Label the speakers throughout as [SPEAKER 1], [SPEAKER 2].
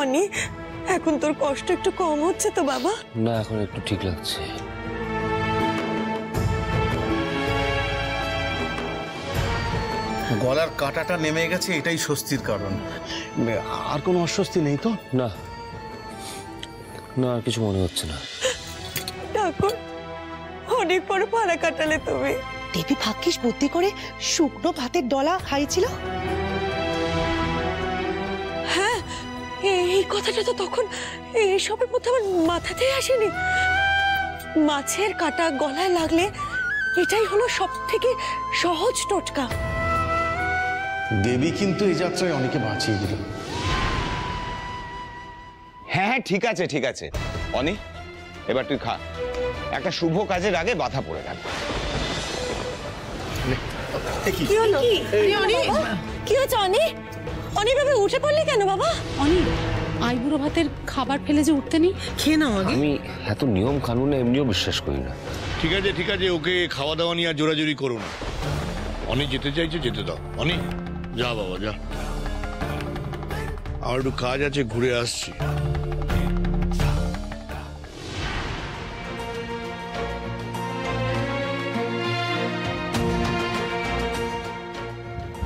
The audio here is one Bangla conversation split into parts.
[SPEAKER 1] অনি, এখন তোর কষ্ট একটু কম হচ্ছে তো বাবা?
[SPEAKER 2] না, এখন একটু ঠিক লাগছে।
[SPEAKER 3] গলার কাঁটাটা নেমে গেছে, এটাই স্বস্তির কারণ।
[SPEAKER 4] আর কোনো অস্বস্তি নেই তো?
[SPEAKER 2] না না, আর কিছু মনে হচ্ছে না।
[SPEAKER 1] ঠাকুর, অনেক বড় পাড়া কাটালে তুমি।
[SPEAKER 5] দেবী ভাগ্যিস বুদ্ধি করে শুকনো ভাতের ডলা খাইছিল।
[SPEAKER 1] হ্যাঁ, এই কথাটা তো তখন এইসবের মধ্যে আমার মাথাতেই আসেনি। মাছের কাঁটা গলায় লাগলে এটাই হলো সব থেকে সহজ টোটকা।
[SPEAKER 4] দেবী কিন্তু এই যাত্রায় অনেকে বাঁচিয়ে দিল।
[SPEAKER 6] হ্যাঁ হ্যাঁ, ঠিক আছে ঠিক আছে অনি, এবার তুই খা। একটা শুভ কাজের আগে বাধা পড়ে গেল।
[SPEAKER 1] কি হলো? কি হয়েছে অনি? অনি ভাবে উঠে পড়লি কেন বাবা?
[SPEAKER 7] অনি, আইবুড়ো ভাতের খাবার ফেলে যে উঠতে নেই, খেয়ে নাও আগে।
[SPEAKER 2] আমি এত নিয়ম কানুনে এমনিও বিশ্বাস করি না।
[SPEAKER 8] ঠিক আছে ঠিক আছে, ওকে খাওয়া দাওয়া নিয়ে আর জোরাজোরি করো না। অনি যেতে চাইছে, যেতে দাও। অনি যা বাবা যা, আর একটু কাজ আছে, ঘুরে আসছি।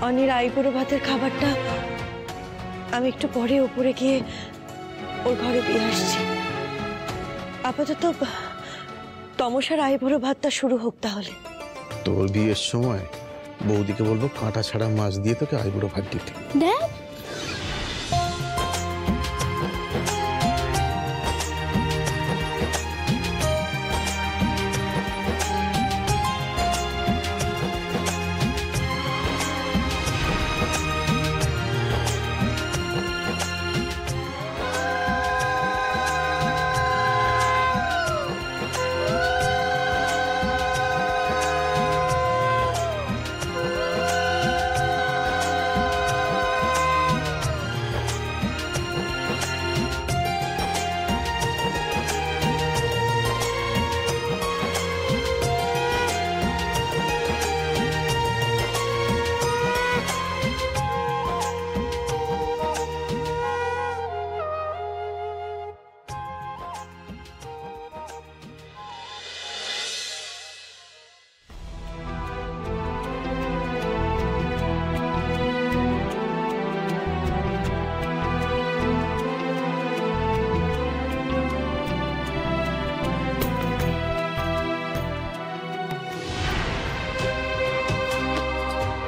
[SPEAKER 1] অনির আইবুড়ো ভাতের খাবারটা আমি একটু পরে উপরে গিয়ে ওর ঘরে দিয়ে আসছি। আপাতত তমসার আইবুড়ো ভাতটা শুরু হোক তাহলে।
[SPEAKER 4] তোর বিয়ের সময় বৌদিকে বলবো কাঁটা ছাড়া মাছ দিয়ে তোকে আইবুড়ো ভাত দিতে।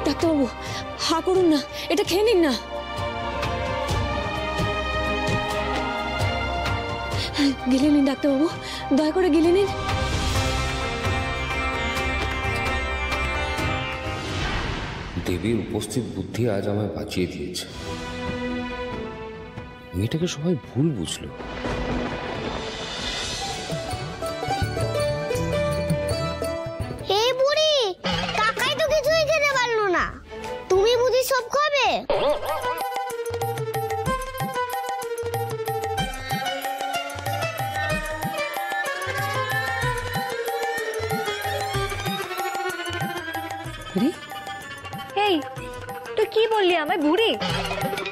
[SPEAKER 1] ডাক্তারবাবু, হা করুন না, এটা খেয়ে নিন না। গিলে নিন ডাক্তারবাবু, দয়া করে গিলে নিন।
[SPEAKER 2] দেবীর উপস্থিত বুদ্ধি আজ আমায় বাঁচিয়ে দিয়েছে। মেয়েটাকে সবাই ভুল বুঝলো।
[SPEAKER 9] এই বুড়ি, কাকাই তো কিছুই খেতে পারলো না, তুমি বুঝি সব খাবে?
[SPEAKER 10] এই তুই কি বললি আমায় বুড়ি?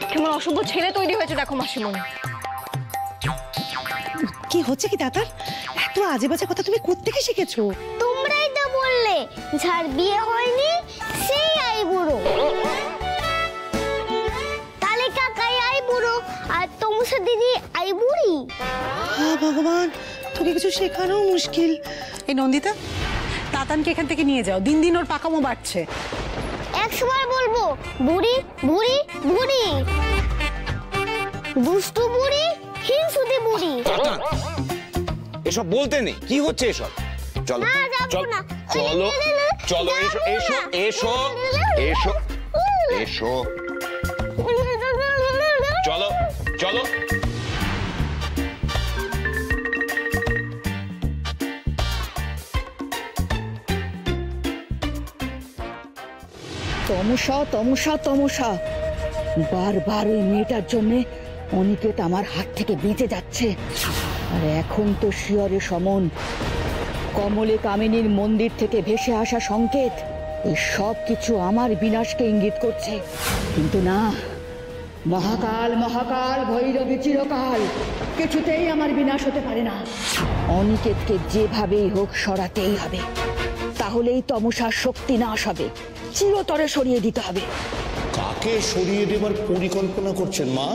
[SPEAKER 10] কেমন অসভ্য ছেলে তৈরি হয়েছে দেখো মাসিমণি।
[SPEAKER 5] কি হচ্ছে কি দাদা? এত আজে বাজে কথা তুমি কোত্থেকে শিখেছো?
[SPEAKER 9] তোমরাই তো বললে যার বিয়ে হয়নি সেই আইবুড়ো। তাহলে কাকাই আইবুড়ো আর তমসা দিদি আইবুড়ি।
[SPEAKER 5] হ্যাঁ ভগবান, তোকে কিছু শেখানো মুশকিল।
[SPEAKER 7] এই নন্দিতা, তাতানকে এখান থেকে নিয়ে যাও, দিন দিন ওর পাকামো বাড়ছে।
[SPEAKER 9] একসময় বলবো বুড়ি বুড়ি বুড়ি, দুষ্টু বুড়ি, হিংসুতি বুড়ি।
[SPEAKER 6] এসব বলতে নেই, কি হচ্ছে এসব? চলো চলো চলো চলো, এসো এসো এসো এসো এসো, চলো চলো।
[SPEAKER 5] তমসা তমসা তমসা, বারবার ওই মেয়েটার জন্য অনিকেত আমার হাত থেকে বেঁচে যাচ্ছে। আর এখন তো শিয়রে সমন, কমলে কামিনীর মন্দির থেকে ভেসে আসা সংকেত, এই সব কিছু আমার বিনাশকে ইঙ্গিত করছে। কিন্তু না, মহাকাল মহাকাল ভৈরবী চিরকাল, কিছুতেই আমার বিনাশ হতে পারে না। অনিকেতকে যেভাবেই হোক সরাতেই হবে, তাহলেই তমসার শক্তি নাশ হবে, চিরতরে সরিয়ে দিতে হবে।
[SPEAKER 8] কাকে সরিয়ে দেবার পরিকল্পনা করছেন মা?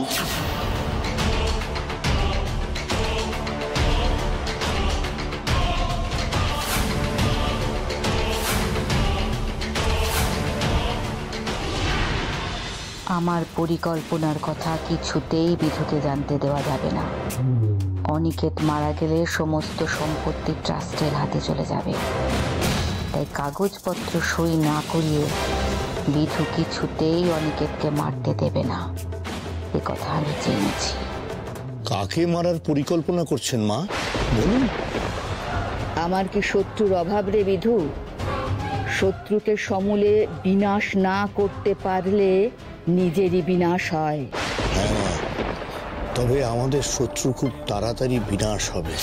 [SPEAKER 5] আমার পরিকল্পনার কথা কিছুতেই বিধুকে জানতে দেওয়া যাবে না। অনিকেত মারা গেলে সমস্ত সম্পত্তি ট্রাস্টের হাতে চলে যাবে, তাই কাগজপত্র সই না করিয়ে বিধু কিছুতেই অনিকেতকে মারতে দেবে না, এ কথা আমি জেনেছি।
[SPEAKER 8] কাকে মারার পরিকল্পনা করছেন মা, বলুন।
[SPEAKER 5] আমার কি শত্রুর অভাব রে বিধু? শত্রুকে সমূলে বিনাশ না করতে পারলে নিজেরই বিনাশ হয়।
[SPEAKER 8] হ্যাঁ মা, তবে আমাদের শত্রু খুব তাড়াতাড়ি বিনাশ হবে।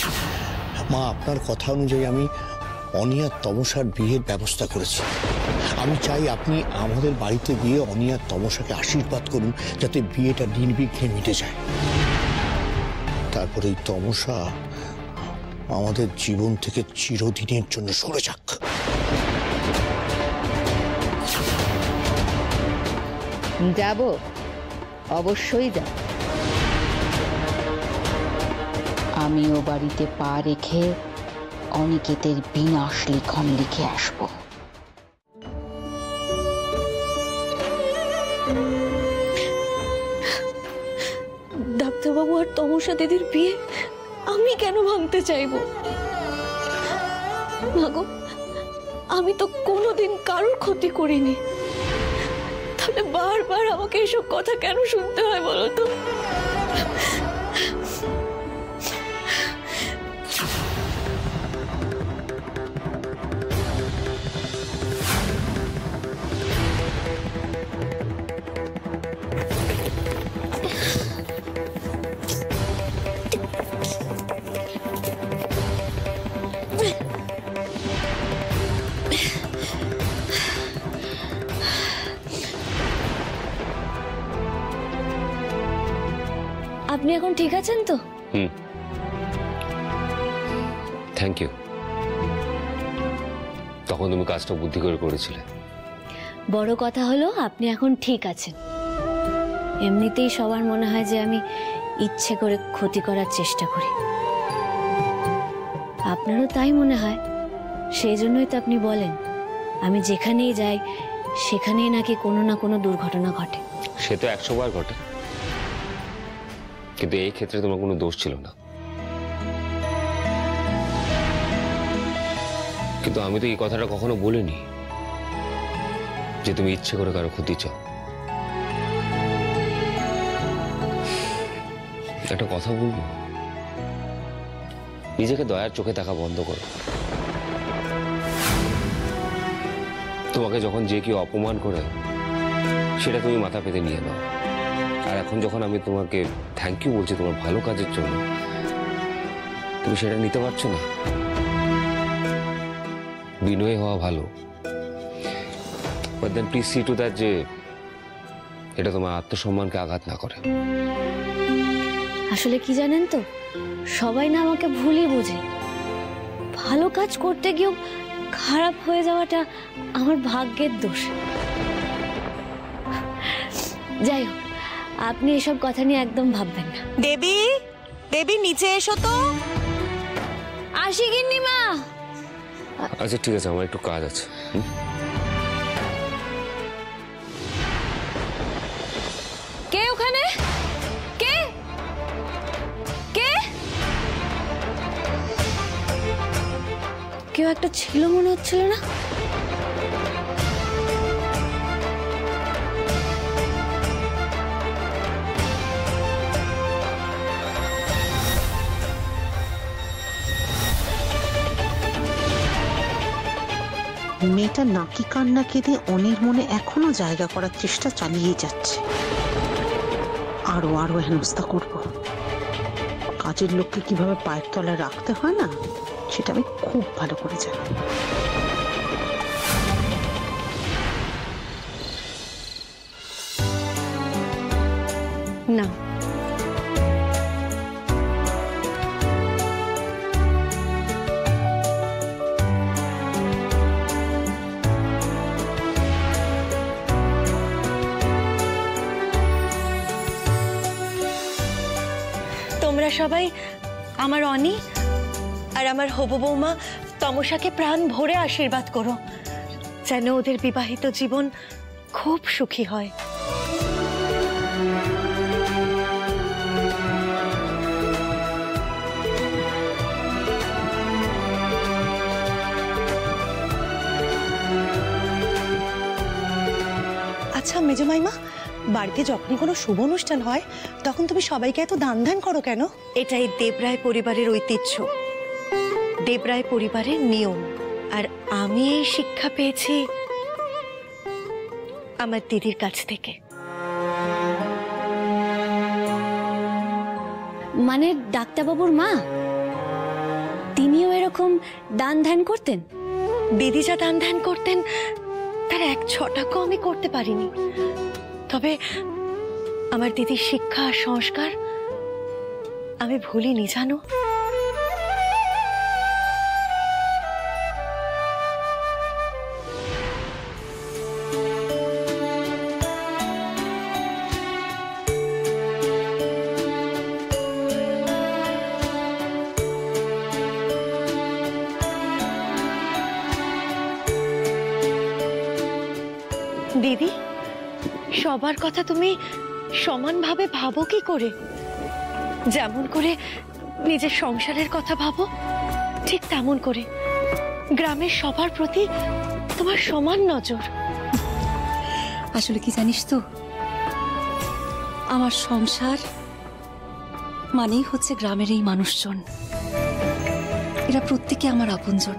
[SPEAKER 8] মা, আপনার কথা অনুযায়ী আমি অনিয়ার তমসার বিয়ের ব্যবস্থা করেছি। আমি চাই আপনি আমাদের বাড়িতে গিয়ে অনিয়ার তমসাকে আশীর্বাদ করুন, যাতে বিয়েটা নির্বিঘ্নে মিটে যায়। তারপরে এই তমসা আমাদের জীবন থেকে চিরদিনের জন্য সরে যাক।
[SPEAKER 5] যাব, অবশ্যই যাব। আমিও বাড়িতে পা রেখে অনিকেতের বিনাশ লিখন লিখে আসব।
[SPEAKER 1] ডাক্তারবাবু আর তমসা দিদির বিয়ে আমি কেন ভাঙতে চাইবো? মাগো, আমি তো কোনোদিন কারোর ক্ষতি করিনি, তাহলে বারবার আমাকে এসব কথা কেন শুনতে হয় বলো তো? আপনি এখন ঠিক আছেন তো?
[SPEAKER 2] Thank you. তখন তুমি কাজটা বুদ্ধি করে করেছিলে।
[SPEAKER 1] বড় কথা হলো আপনি এখন ঠিক আছেন। এমনিতেই সবার মনে হয় যে আমি ইচ্ছে করে ক্ষতি করার চেষ্টা করি, আপনারও তাই মনে হয়। সেই জন্যই তো আপনি বলেন আমি যেখানেই যাই সেখানেই নাকি কোনো না কোনো দুর্ঘটনা ঘটে।
[SPEAKER 2] সে তো 100 বার ঘটে, কিন্তু এই ক্ষেত্রে তোমার কোনো দোষ ছিল না। কিন্তু আমি তো এই কথাটা কখনো বলিনি যে তুমি ইচ্ছে করে কারো ক্ষতি চাও। একটা কথা বলবো, নিজেকে দয়ার চোখে দেখা বন্ধ করো। তোমাকে যখন যে কেউ অপমান করে সেটা তুমি মাথা পেতে নিয়ে নাও, আর এখন যখন আমি তোমাকে থ্যাংক ইউ বলছি তোমার ভালো কাজের জন্য, তুমি সেটা নিতে পারছো না। বিনয়ী হওয়া ভালো, but then please see to that যে এটা তোমার আত্মসম্মানকে আঘাত না করে।
[SPEAKER 1] আসলে কি জানেন তো, সবাই না আমাকে ভুলই বোঝে। ভালো কাজ করতে গিয়েও খারাপ হয়ে যাওয়াটা আমার ভাগ্যের দোষ। যাই হোক, আপনি এসব কথা নিয়ে একদম ভাববেন না।
[SPEAKER 7] দেবী, দেবী নিচে এসো তো।
[SPEAKER 1] আসি গিন্নি মা।
[SPEAKER 2] আচ্ছা ঠিক আছে, আমার একটু কাজ আছে।
[SPEAKER 1] কে ওখানে? কে কে? কেউ একটা ছিল মনে হচ্ছিল না?
[SPEAKER 11] মেয়েটা নাকি কান্না কেঁদে অনির মনে এখনো জায়গা করার চেষ্টা চালিয়ে যাচ্ছে। আরো আরো হেনস্থা করব। কাজের লোককে কিভাবে পায়ের তলায় রাখতে হয় না, সেটা আমি খুব ভালো করে জানি।
[SPEAKER 1] না। তোমরা সবাই আমার অনি আর আমার হবু বৌমা তমসাকে প্রাণ ভরে আশীর্বাদ করো, যেন ওদের বিবাহিত জীবন খুব সুখী হয়।
[SPEAKER 7] আচ্ছা মেজো মাইমা, বাড়িতে যখনই কোনো শুভ অনুষ্ঠান হয় তখন তুমি সবাইকে এত দান ধ্যান করো কেন?
[SPEAKER 1] এটাই দেবরায় পরিবারের ঐতিহ্য, দেবরায় পরিবারের নিয়ম। আর আমি এই শিক্ষা পেয়েছি আমার দিদির কাছ থেকে।
[SPEAKER 12] মানে ডাক্তারবাবুর মা তিনিও এরকম দান ধ্যান করতেন?
[SPEAKER 1] দিদি যা দান ধ্যান করতেন তার 1 টাকাও আমি করতে পারিনি, তবে আমার দিদির শিক্ষা আর সংস্কার আমি ভুলিনি জানো। দিদি, সবার কথা তুমি সমানভাবে ভাবো কি করে? যেমন করে নিজের সংসারের কথা ভাবো ঠিক তেমন করে গ্রামের সবার প্রতি তোমার সমান নজর।
[SPEAKER 13] আসলে কি জানিস তো, আমার সংসার মানেই হচ্ছে গ্রামের এই মানুষজন। এরা প্রত্যেকে আমার আপনজন।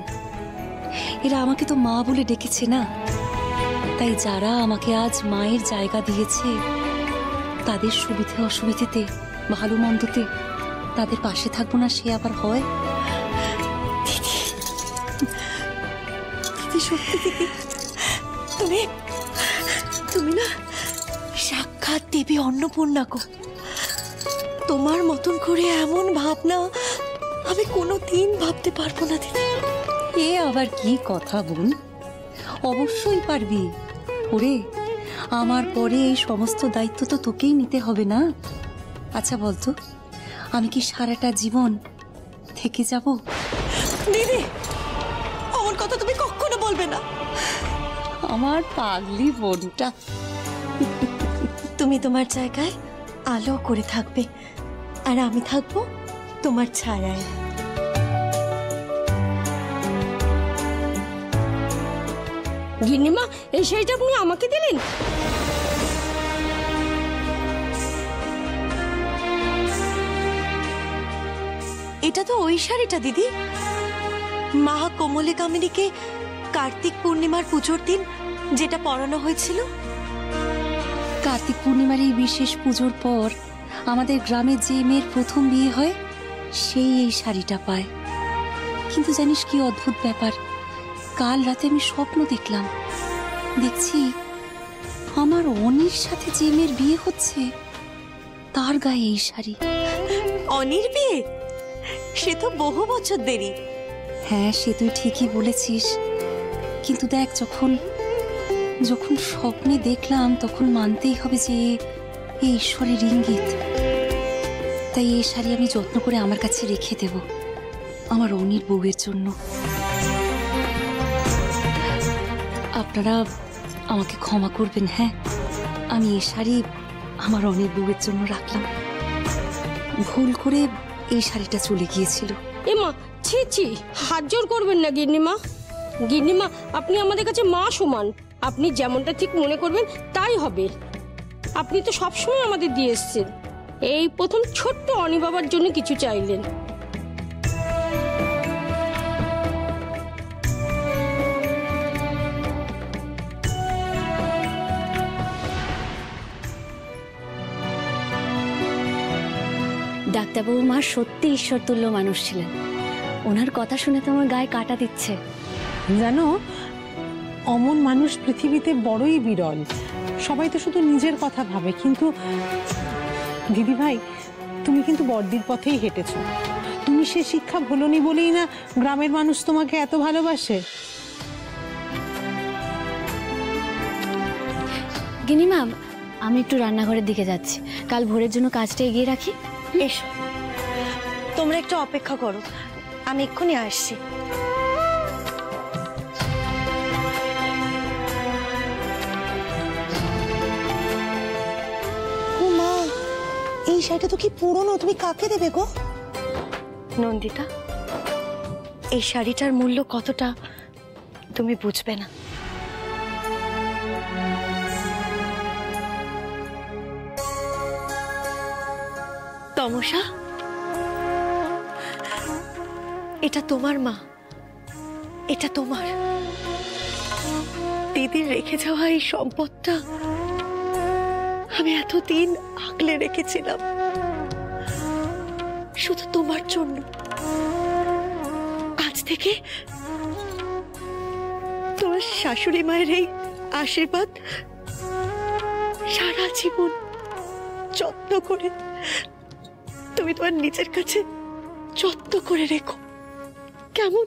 [SPEAKER 13] এরা আমাকে তো মা বলে ডেকেছে না, তাই যারা আমাকে আজ মায়ের জায়গা দিয়েছে তাদের সুবিধে অসুবিধেতে ভালো মন্দতে তাদের পাশে থাকবো না সে আবার হয়?
[SPEAKER 1] দিদি সত্যি দিদি, তুমি না সাক্ষাৎ দেবী অন্নপূর্ণা গো। তোমার মতন করে এমন ভাবনা আমি কোনোদিন ভাবতে পারবো না দিদি।
[SPEAKER 13] এ আবার কি কথা বোন, অবশ্যই পারবি। ওরে, আমার পরে এই সমস্ত দায়িত্ব তো তোকেই নিতে হবে না? আচ্ছা বলতো, আমি কি সারাটা জীবন থেকে যাব?
[SPEAKER 1] দিদি, আমার কথা তুমি কখনো বলবে না।
[SPEAKER 13] আমার পাগলি বোনটা।
[SPEAKER 1] তুমি তোমার জায়গায় আলো করে থাকবে, আর আমি থাকবো তোমার ছায়ায়।
[SPEAKER 14] গিন্নিমা, এই শাড়িটা আপনি আমাকে দিলেন?
[SPEAKER 1] এটা তো ওই শাড়িটা দিদি, মা কমলে কামিনীকে কার্তিক পূর্ণিমার পুজোর দিন যেটা পরানো হয়েছিল।
[SPEAKER 13] কার্তিক পূর্ণিমার এই বিশেষ পুজোর পর আমাদের গ্রামে যে মেয়ের প্রথম বিয়ে হয় সেই এই শাড়িটা পায়। কিন্তু জানিস কি অদ্ভুত ব্যাপার, কাল রাতে আমি স্বপ্ন দেখলাম, দেখছি আমার অনির সাথে যে মেয়ের বিয়ে হচ্ছে তার গায়ে এই শাড়ি।
[SPEAKER 1] অনির বিয়ে? সে তো বহু বছর দেরি।
[SPEAKER 13] হ্যাঁ, সে তুই ঠিকই বলেছিস, কিন্তু দেখ যখন যখন স্বপ্নে দেখলাম তখন মানতেই হবে যে এই ঈশ্বরের ইঙ্গিত। তাই এই শাড়ি আমি যত্ন করে আমার কাছে রেখে দেব আমার অনির বউয়ের জন্য। আপনারা আমাকে ক্ষমা করবেন। হ্যাঁ, আমি এই শাড়ি আমার অনির বউয়ের জন্য রাখলাম। ভুল করে এই শাড়িটা চলে গিয়েছিল।
[SPEAKER 14] এমা, ছি ছি, হাত জোর করবেন না গিন্নিমা। গিন্নিমা, আপনি আমাদের কাছে মা সমান। আপনি যেমনটা ঠিক মনে করবেন তাই হবে। আপনি তো সবসময় আমাদের দিয়ে এসছেন, এই প্রথম ছোট্ট অনি বাবার জন্য কিছু চাইলেন।
[SPEAKER 12] ডাক্তারবাবু মা সত্যি ঈশ্বরতুল্য মানুষ ছিলেন। ওনার কথা শুনে তো আমার গায়ে কাঁটা দিচ্ছে।
[SPEAKER 7] জানো, অমন মানুষ পৃথিবীতে বড়ই বিরল। সবাই তো শুধু নিজের কথা ভাবে, কিন্তু
[SPEAKER 15] দিদি ভাই, তুমি কিন্তু বড়দির পথেই হেঁটেছো। তুমি সে শিক্ষা ভুলোনি বলেই না গ্রামের মানুষ তোমাকে এত ভালোবাসে।
[SPEAKER 12] গিনিমা, আমি একটু রান্নাঘরের দিকে যাচ্ছি, কাল ভোরের জন্য কাজটা এগিয়ে রাখি।
[SPEAKER 1] এসো, তোমরা একটু অপেক্ষা করো, আমি এক্ষুনি আসছি।
[SPEAKER 7] মা, এই শাড়িটা তো কি পুরনো, তুমি কাকে দেবে গো?
[SPEAKER 1] নন্দিতা, এই শাড়িটার মূল্য কতটা তুমি বুঝবে না। তমসা, এটা তোমার মা, এটা তোমার দিদির রেখে যাওয়া এই সম্পদটা আমি এতদিন আগলে রেখেছিলাম শুধু তোমার জন্য। আজ থেকে তোমার শাশুড়ি মায়ের এই আশীর্বাদ সারা জীবন যত্ন করে তুমি তোমার নিজের কাছে যত্ন করে রেখো, কেমন?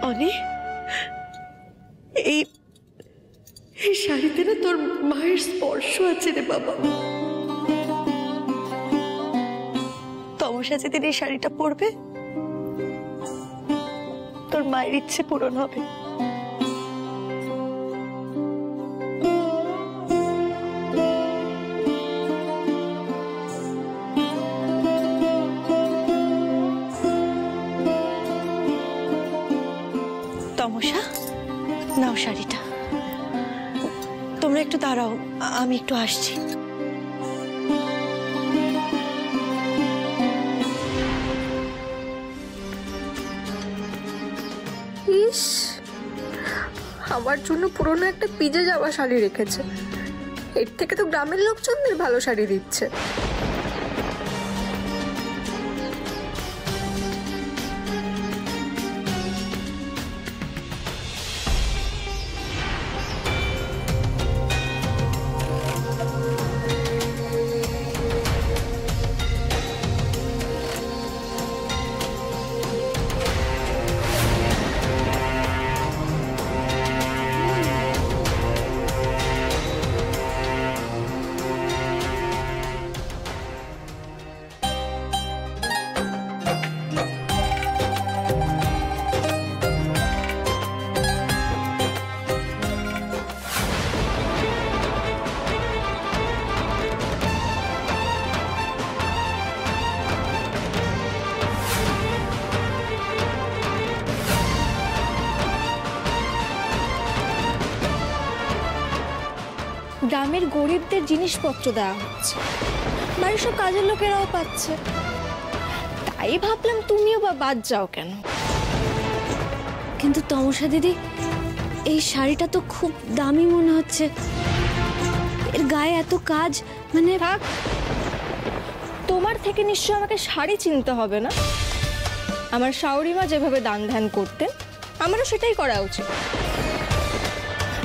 [SPEAKER 1] অনি, এই শাড়িতে না তোর মায়ের স্পর্শ আছে রে বাবা। তমসা যেদিন এই শাড়িটা পরবে তোর মায়ের ইচ্ছে পূরণ হবে। তমসা, নাও শাড়িটা। তোমরা একটু দাঁড়াও, আমি একটু আসছি।
[SPEAKER 10] ইস, আমার জন্য পুরনো একটা পিজে যাওয়া শাড়ি রেখেছে। এর থেকে তো গ্রামের লোকজনদের ভালো শাড়ি দিচ্ছে। গ্রামের গরিবদের জিনিসপত্র দেওয়া হচ্ছে, বাড়ির সব কাজের লোকেরাও পাচ্ছে। তাই ভাবলাম তুমিও বা বাদ যাও কেন।
[SPEAKER 12] কিন্তু তমসা দিদি, এই শাড়িটা তো খুব দামি মনে হচ্ছে। এর গায়ে এত কাজ, মানে
[SPEAKER 10] থাক, তোমার থেকে নিশ্চয় আমাকে শাড়ি চিনতে হবে না। আমার শাশুড়িমা যেভাবে দান ধ্যান করতেন, আমারও সেটাই করা উচিত।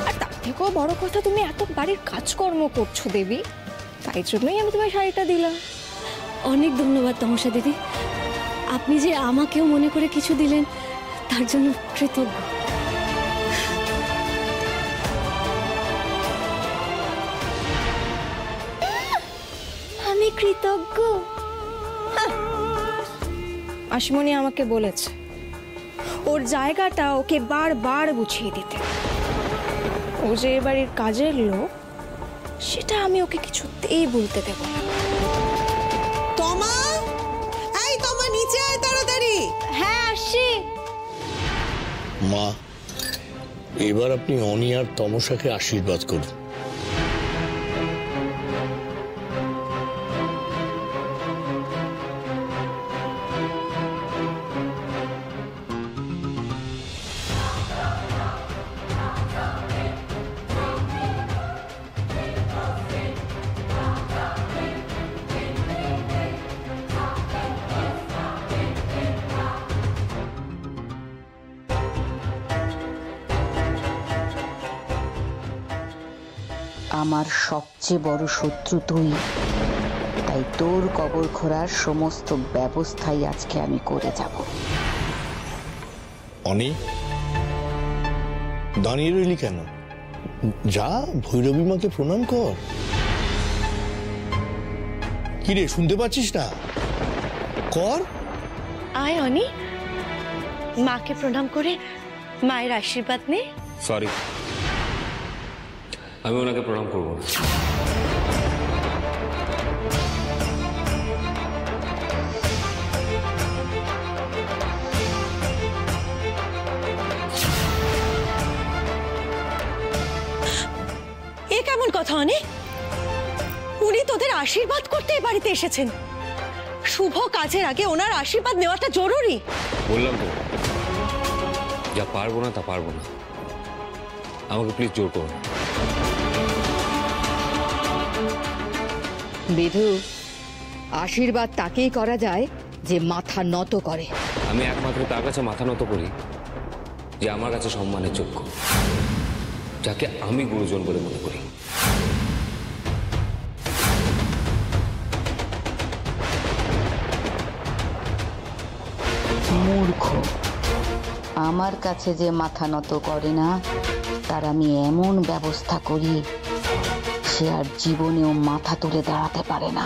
[SPEAKER 10] আর তার থেকেও বড় কথা, তুমি এত বাড়ির কাজকর্ম করছো দেবী, তাই জন্যই আমি তোমার শাড়িটা দিলাম।
[SPEAKER 12] অনেক ধন্যবাদ তমসা দিদি, আপনি যে আমাকেও মনে করে কিছু দিলেন তার জন্য কৃতজ্ঞ।
[SPEAKER 10] আমি কৃতজ্ঞ? আশিমণি আমাকে বলেছে ওর জায়গাটা ওকে বারবার বুঝিয়ে দিতে। ও যে বাড়ির কাজের লোক, সেটা আমি ওকে কিছুতেই বলতে দেব না।
[SPEAKER 7] তোমা, এই তোমা, নিচে আয় তাড়াতাড়ি।
[SPEAKER 10] হ্যাঁ, আসছি।
[SPEAKER 8] মা, এবার আপনি অনি আর তমসাকে আশীর্বাদ করুন।
[SPEAKER 5] আমার সবচেয়ে বড় শত্রু তুই, তাই তোর কবর খোঁড়ার সমস্ত ব্যবস্থাই আজকে আমি করে যাব।
[SPEAKER 8] অনি, দাঁড়িয়ে রইলি কেন? যা, ভৈরবী মাকে প্রণাম কর। কিরে, শুনতে পাচ্ছিস না? কর।
[SPEAKER 1] আয় অনি, মাকে প্রণাম করে মায়ের আশীর্বাদ নে।
[SPEAKER 2] সরি, আমি ওনাকে প্রণাম করবো না।
[SPEAKER 1] এ কেমন কথা অনি? উনি তোদের আশীর্বাদ করতে এ বাড়িতে এসেছেন। শুভ কাজের আগে ওনার আশীর্বাদ নেওয়াটা জরুরি।
[SPEAKER 2] বললাম তো, যা পারবো না তা পারবো না, আমাকে প্লিজ জোর করো না।
[SPEAKER 5] বিধু, আশীর্বাদ তাকেই করা যায় যে মাথা নত করে।
[SPEAKER 2] আমি একমাত্র তার কাছে মাথা নত করি যে আমার কাছে সম্মানের যোগ্য, যাকে আমি গুরুজন বলে মনে করি।
[SPEAKER 5] মূর্খ, আমার কাছে যে মাথা নত করে না তার আমি এমন ব্যবস্থা করি সে আর জীবনেও মাথা তুলে দাঁড়াতে পারে না।